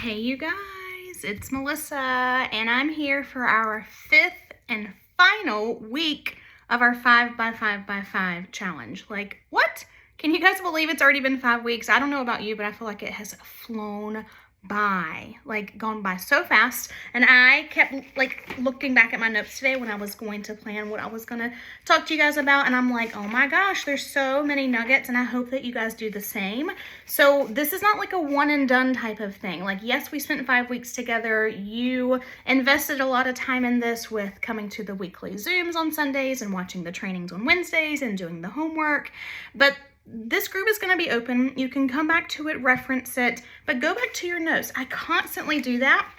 Hey you guys, it's Melissa and I'm here for our 5th and final week of our 5x5x5 challenge. Like, what? Can you guys believe it's already been 5 weeks? I don't know about you, but I feel like it has flown by, like gone by so fast. And I kept like looking back at my notes today when I was going to plan what I was going to talk to you guys about, and I'm like, oh my gosh, there's so many nuggets, and I hope that you guys do the same. So this is not like a one and done type of thing. Like, yes, we spent 5 weeks together. You invested a lot of time in this with coming to the weekly Zooms on Sundays and watching the trainings on Wednesdays and doing the homework, but this group is going to be open. You can come back to it, reference it, but go back to your notes. I constantly do that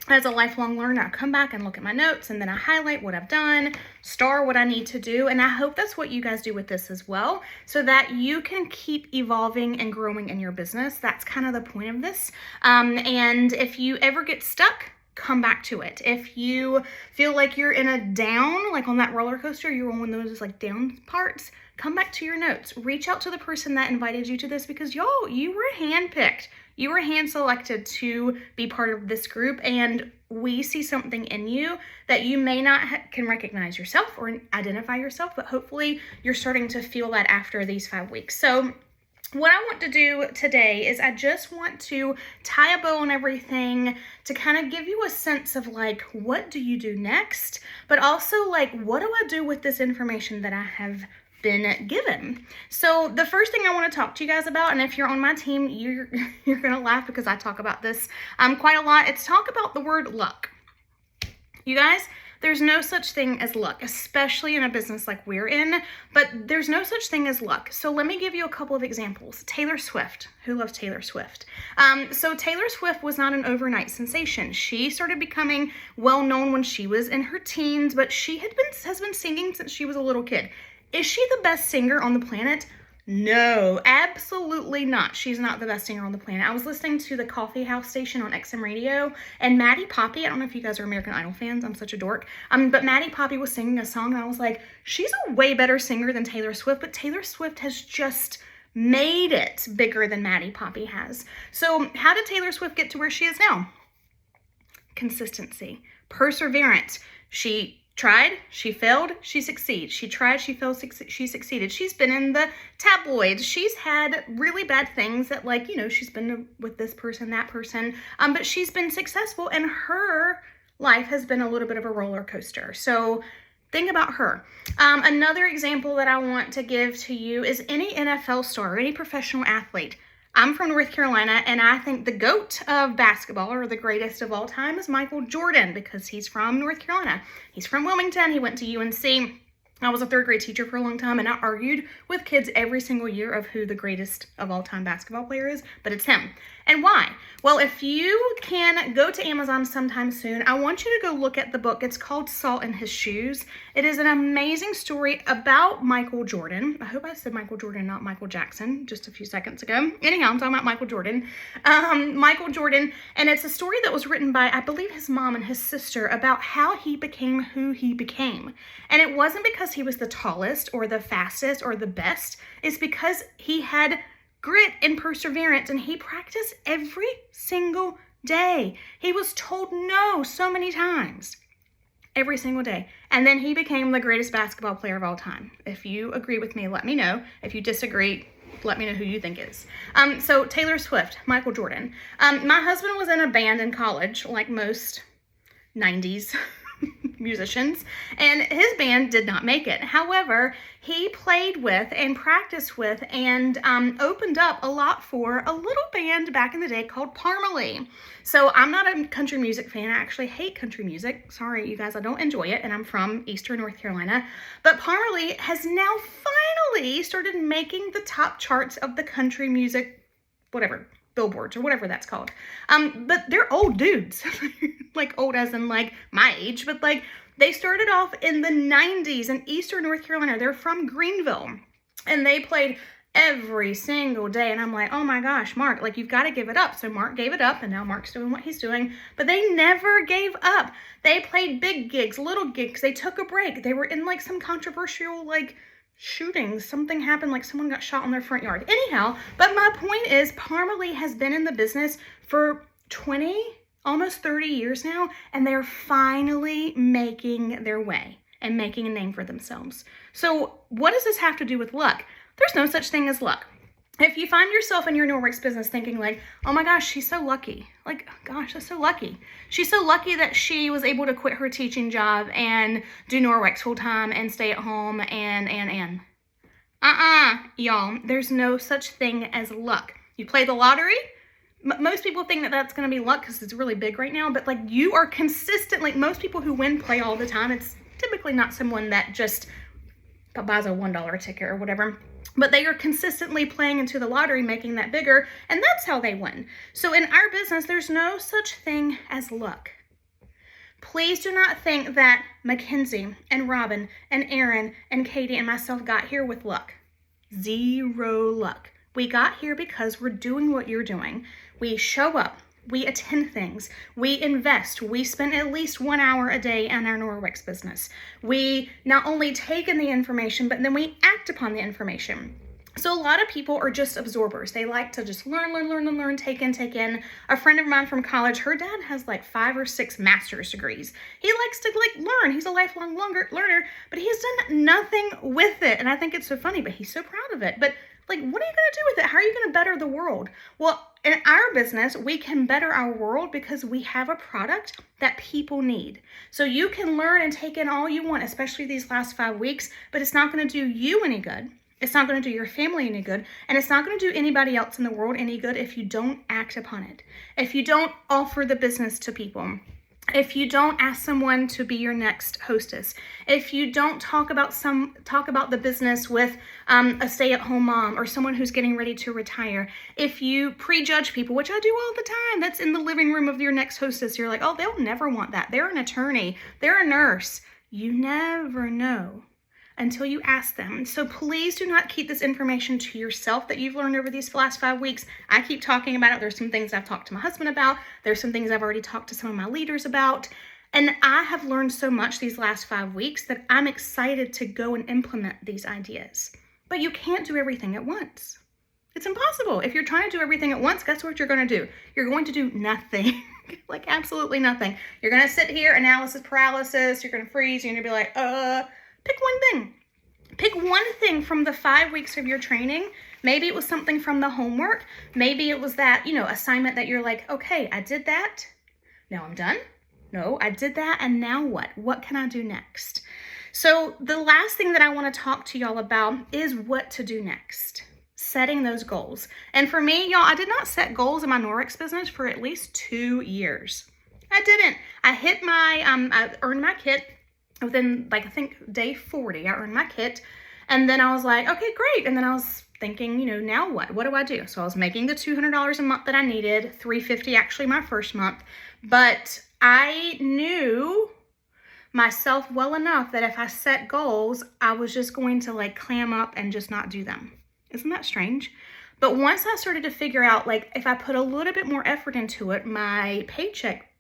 as a lifelong learner. I come back and look at my notes, and then I highlight what I've done, star what I need to do, and I hope that's what you guys do with this as well, so that you can keep evolving and growing in your business. That's kind of the point of this. And if you ever get stuck, come back to it. If you feel like you're in a down, like on that roller coaster, you're on one of those like down parts, come back to your notes. Reach out to the person that invited you to this, because y'all, you were handpicked. You were hand selected to be part of this group, and we see something in you that you may not can recognize yourself or identify yourself, but hopefully you're starting to feel that after these 5 weeks. So what I want to do today is I just want to tie a bow on everything to kind of give you a sense of like, what do you do next? But also like, what do I do with this information that I have been given? So the first thing I want to talk to you guys about, and if you're on my team, you're gonna laugh because I talk about this quite a lot. It's talk about the word luck. You guys, there's no such thing as luck, especially in a business like we're in, but there's no such thing as luck. So let me give you a couple of examples. Taylor Swift. Who loves Taylor Swift? So Taylor Swift was not an overnight sensation. She started becoming well known when she was in her teens, but she has been singing since she was a little kid. Is she the best singer on the planet? No, absolutely not. She's not the best singer on the planet. I was listening to the Coffee House station on XM Radio, and Maddie Poppy, I don't know if you guys are American Idol fans, I'm such a dork, but Maddie Poppy was singing a song, and I was like, she's a way better singer than Taylor Swift, but Taylor Swift has just made it bigger than Maddie Poppy has. So how did Taylor Swift get to where she is now? Consistency, perseverance. She tried, she failed, she succeeded. She tried, she failed, she succeeded. She's been in the tabloids. She's had really bad things that, like, you know, she's been with this person, that person, but she's been successful, and her life has been a little bit of a roller coaster. So think about her. Another example that I want to give to you is any NFL star, any professional athlete. I'm from North Carolina, and I think the GOAT of basketball, or the greatest of all time, is Michael Jordan, because he's from North Carolina. He's from Wilmington. He went to UNC. I was a 3rd grade teacher for a long time, and I argued with kids every single year of who the greatest of all time basketball player is, but it's him. And why? Well, if you can go to Amazon sometime soon, I want you to go look at the book. It's called Salt in His Shoes. It is an amazing story about Michael Jordan. I hope I said Michael Jordan, not Michael Jackson, just a few seconds ago. Anyhow, I'm talking about Michael Jordan. Michael Jordan, and it's a story that was written by, I believe, his mom and his sister about how he became who he became. And it wasn't because he was the tallest or the fastest or the best. It's because he had grit and perseverance, and he practiced every single day. He was told no so many times, every single day. And then he became the greatest basketball player of all time. If you agree with me, let me know. If you disagree, let me know who you think is. So Taylor Swift, Michael Jordan. My husband was in a band in college, like most 90s musicians, and his band did not make it. However, he played with and practiced with and opened up a lot for a little band back in the day called Parmalee. So I'm not a country music fan. I actually hate country music. Sorry, you guys, I don't enjoy it, and I'm from Eastern North Carolina. But Parmalee has now finally started making the top charts of the country music, whatever, billboards or whatever that's called. But they're old dudes, like old as in like my age, but like they started off in the 90s in Eastern North Carolina. They're from Greenville, and they played every single day. And I'm like, oh my gosh, Mark, like you've got to give it up. So Mark gave it up, and now Mark's doing what he's doing, but they never gave up. They played big gigs, little gigs. They took a break. They were in like some controversial like shootings. Something happened, like someone got shot in their front yard. Anyhow, but my point is Parmalee has been in the business for 20, almost 30 years now, and they're finally making their way and making a name for themselves. So what does this have to do with luck? There's no such thing as luck. If you find yourself in your Norwex business thinking like, oh my gosh, she's so lucky. Like, gosh, that's so lucky. She's so lucky that she was able to quit her teaching job and do Norwex full time and stay at home and. Y'all, there's no such thing as luck. You play the lottery. Most people think that that's going to be luck because it's really big right now, but like you are consistently, most people who win play all the time. It's typically not someone that just buys a $1 ticket or whatever, but they are consistently playing into the lottery, making that bigger, and that's how they win. So in our business, there's no such thing as luck. Please do not think that Mackenzie and Robin and Aaron and Katie and myself got here with luck. Zero luck. We got here because we're doing what you're doing. We show up. We attend things. We invest. We spend at least 1 hour a day in our Norwex business. We not only take in the information, but then we act upon the information. So a lot of people are just absorbers. They like to just learn, take in. A friend of mine from college, her dad has like 5 or 6 master's degrees. He likes to learn. He's a lifelong learner, but he's done nothing with it. And I think it's so funny, but he's so proud of it. But what are you going to do with it? How are you going to better the world? Well, in our business, we can better our world because we have a product that people need. So you can learn and take in all you want, especially these last 5 weeks, but it's not going to do you any good. It's not going to do your family any good, and it's not going to do anybody else in the world any good if you don't act upon it. If you don't offer the business to people. If you don't ask someone to be your next hostess, if you don't talk about the business with a stay-at-home mom or someone who's getting ready to retire, if you prejudge people, which I do all the time, that's in the living room of your next hostess, you're like, oh, they'll never want that. They're an attorney. They're a nurse. You never know until you ask them. So please do not keep this information to yourself that you've learned over these last 5 weeks. I keep talking about it. There's some things I've talked to my husband about. There's some things I've already talked to some of my leaders about. And I have learned so much these last 5 weeks that I'm excited to go and implement these ideas. But you can't do everything at once. It's impossible. If you're trying to do everything at once, guess what you're going to do? You're going to do nothing. Like absolutely nothing. You're going to sit here, analysis paralysis. You're going to freeze. You're going to be like, pick one thing. Pick one thing from the 5 weeks of your training. Maybe it was something from the homework. Maybe it was that, assignment that you're like, okay, I did that. Now I'm done. No, I did that. And now what? What can I do next? So the last thing that I want to talk to y'all about is what to do next. Setting those goals. And for me, y'all, I did not set goals in my Norwex business for at least 2 years. I didn't. I earned my kit. Within I think day 40, I earned my kit, and then I was like, okay, great. And then I was thinking, now what? What do I do? So I was making the $200 a month that I needed, $350 actually my first month, but I knew myself well enough that if I set goals, I was just going to clam up and just not do them. Isn't that strange? But once I started to figure out, if I put a little bit more effort into it, my paycheck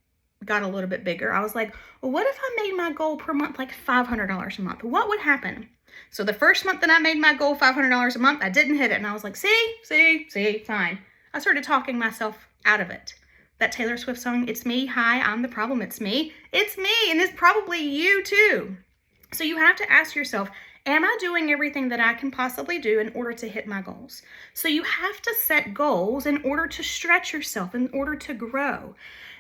got a little bit bigger. I was like, well, what if I made my goal per month $500 a month? What would happen? So the first month that I made my goal $500 a month, I didn't hit it. And I was like, see, fine. I started talking myself out of it. That Taylor Swift song, It's Me, Hi, I'm the Problem, It's Me. It's me, and it's probably you too. So you have to ask yourself, am I doing everything that I can possibly do in order to hit my goals? So you have to set goals in order to stretch yourself, in order to grow.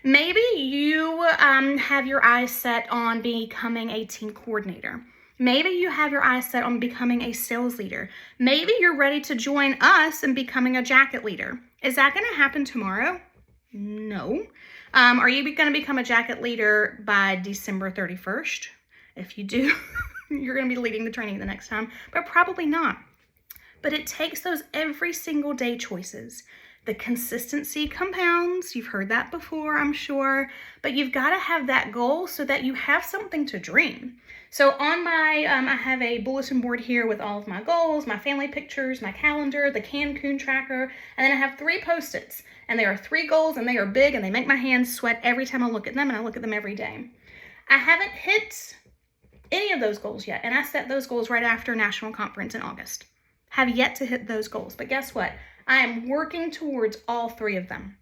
Maybe you have your eyes set on becoming a team coordinator. Maybe you have your eyes set on becoming a sales leader. Maybe you're ready to join us in becoming a jacket leader. Is that going to happen tomorrow? No. Are you going to become a jacket leader by December 31st? If you do, you're going to be leading the training the next time, but probably not. But it takes those every single day choices. The consistency compounds. You've heard that before, I'm sure, but you've got to have that goal so that you have something to dream. So on my, I have a bulletin board here with all of my goals, my family pictures, my calendar, the Cancun tracker, and then I have 3 Post-its, and there are 3 goals, and they are big, and they make my hands sweat every time I look at them, and I look at them every day. I haven't hit any of those goals yet, and I set those goals right after National Conference in August. Have yet to hit those goals, but guess what? I am working towards all 3 of them.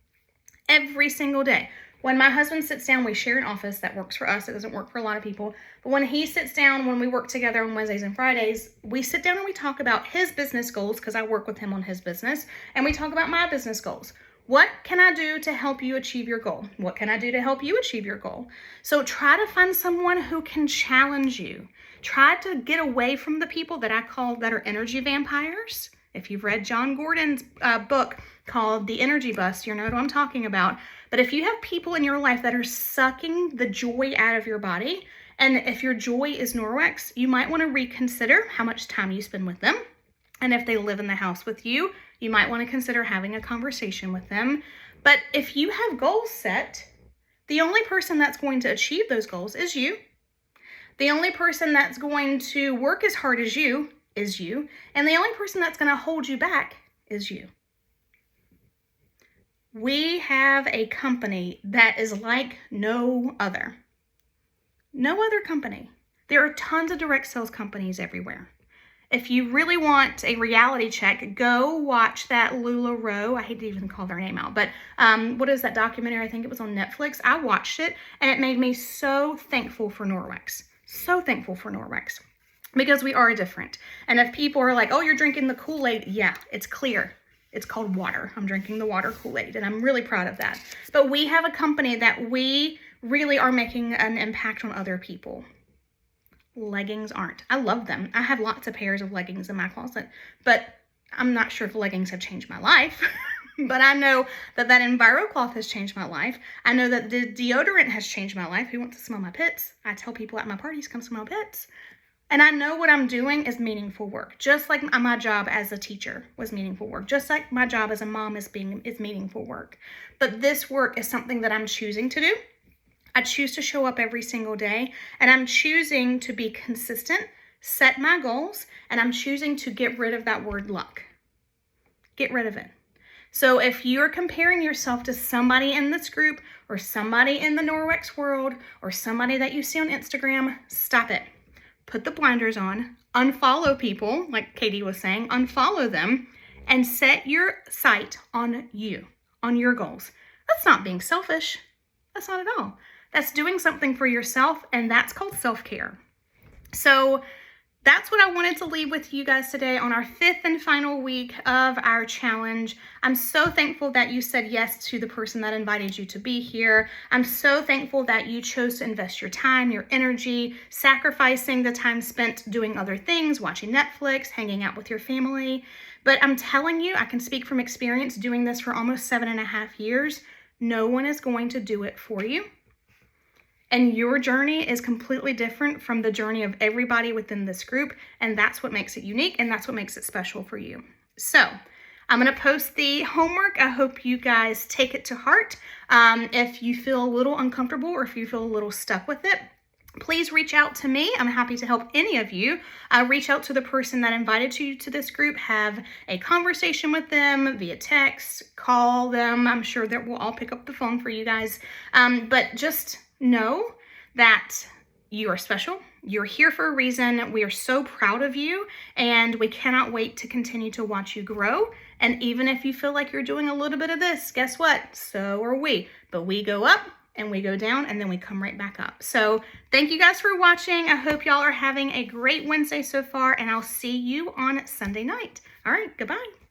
every single day. When my husband sits down, we share an office that works for us. It doesn't work for a lot of people. But when he sits down, when we work together on Wednesdays and Fridays, we sit down and we talk about his business goals, because I work with him on his business, and we talk about my business goals. What can I do to help you achieve your goal? What can I do to help you achieve your goal? So try to find someone who can challenge you. Try to get away from the people that I call that are energy vampires. If you've read John Gordon's book called The Energy Bust, you know what I'm talking about. But if you have people in your life that are sucking the joy out of your body, and if your joy is Norwex, you might want to reconsider how much time you spend with them. And if they live in the house with you, you might want to consider having a conversation with them. But if you have goals set, the only person that's going to achieve those goals is you. The only person that's going to work as hard as you is you. And the only person that's going to hold you back is you. We have a company that is like no other. No other company. There are tons of direct sales companies everywhere. If you really want a reality check, go watch that LuLaRoe. I hate to even call their name out, but what is that documentary? I think it was on Netflix. I watched it, and it made me so thankful for Norwex. So thankful for Norwex, because we are different. And if people are like, oh, you're drinking the Kool-Aid, yeah, it's clear. It's called water. I'm drinking the water Kool-Aid, and I'm really proud of that. But we have a company that we really are making an impact on other people. Leggings aren't. I love them. I have lots of pairs of leggings in my closet, but I'm not sure if leggings have changed my life. But I know that EnviroCloth has changed my life. I know that the deodorant has changed my life. Who wants to smell my pits? I tell people at my parties, come smell my pits. And I know what I'm doing is meaningful work. Just like my job as a teacher was meaningful work. Just like my job as a mom is meaningful work. But this work is something that I'm choosing to do. I choose to show up every single day, and I'm choosing to be consistent, set my goals, and I'm choosing to get rid of that word luck. Get rid of it. So if you're comparing yourself to somebody in this group, or somebody in the Norwex world, or somebody that you see on Instagram, stop it. Put the blinders on, unfollow people, like Katie was saying, unfollow them, and set your sight on you, on your goals. That's not being selfish. That's not at all. That's doing something for yourself, and that's called self-care. So that's what I wanted to leave with you guys today on our 5th and final week of our challenge. I'm so thankful that you said yes to the person that invited you to be here. I'm so thankful that you chose to invest your time, your energy, sacrificing the time spent doing other things, watching Netflix, hanging out with your family. But I'm telling you, I can speak from experience doing this for almost 7.5 years. No one is going to do it for you. And your journey is completely different from the journey of everybody within this group. And that's what makes it unique, and that's what makes it special for you. So I'm going to post the homework. I hope you guys take it to heart. If you feel a little uncomfortable, or if you feel a little stuck with it, please reach out to me. I'm happy to help any of you. Reach out to the person that invited you to this group. Have a conversation with them via text. Call them. I'm sure that we'll all pick up the phone for you guys. But just know that you are special. You're here for a reason. We are so proud of you, and we cannot wait to continue to watch you grow. And even if you feel like you're doing a little bit of this, guess what? So are we. But we go up and we go down, and then we come right back up. So thank you guys for watching. I hope y'all are having a great Wednesday so far, and I'll see you on Sunday night. All right, goodbye.